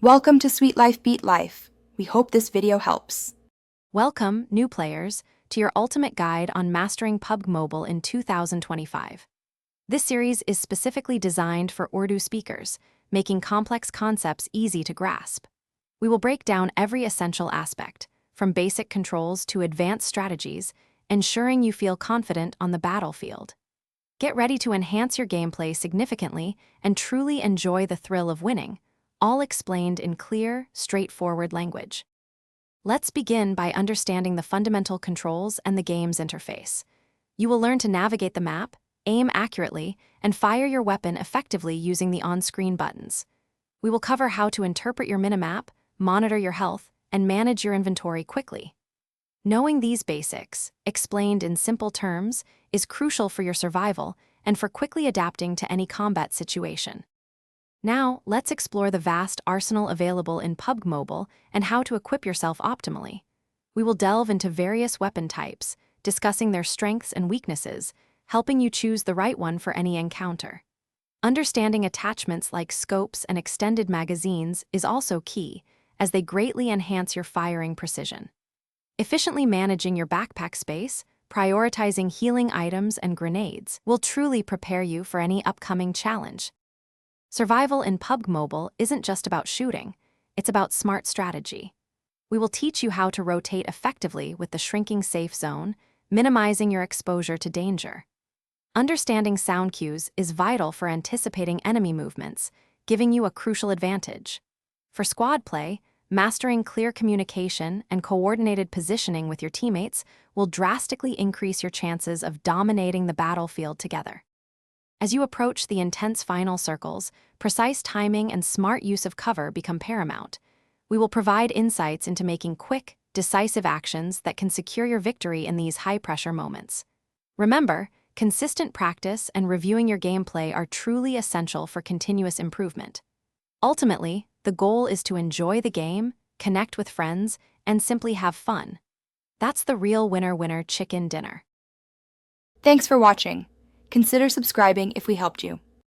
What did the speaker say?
Welcome to Sweet Life Beat Life. We hope this video helps. Welcome, new players, to your ultimate guide on mastering PUBG Mobile in 2025. This series is specifically designed for Urdu speakers, making complex concepts easy to grasp. We will break down every essential aspect, from basic controls to advanced strategies, ensuring you feel confident on the battlefield. Get ready to enhance your gameplay significantly and truly enjoy the thrill of winning, all explained in clear, straightforward language. Let's begin by understanding the fundamental controls and the game's interface. You will learn to navigate the map, aim accurately, and fire your weapon effectively using the on-screen buttons. We will cover how to interpret your minimap, monitor your health, and manage your inventory quickly. Knowing these basics, explained in simple terms, is crucial for your survival and for quickly adapting to any combat situation. Now, let's explore the vast arsenal available in PUBG Mobile and how to equip yourself optimally. We will delve into various weapon types, discussing their strengths and weaknesses, helping you choose the right one for any encounter. Understanding attachments like scopes and extended magazines is also key, as they greatly enhance your firing precision. Efficiently managing your backpack space, prioritizing healing items and grenades, will truly prepare you for any upcoming challenge. Survival in PUBG Mobile isn't just about shooting, it's about smart strategy. We will teach you how to rotate effectively with the shrinking safe zone, minimizing your exposure to danger. Understanding sound cues is vital for anticipating enemy movements, giving you a crucial advantage. For squad play, mastering clear communication and coordinated positioning with your teammates will drastically increase your chances of dominating the battlefield together. As you approach the intense final circles, precise timing and smart use of cover become paramount. We will provide insights into making quick, decisive actions that can secure your victory in these high-pressure moments. Remember, consistent practice and reviewing your gameplay are truly essential for continuous improvement. Ultimately, the goal is to enjoy the game, connect with friends, and simply have fun. That's the real winner-winner chicken dinner. Thanks for watching. Consider subscribing if we helped you.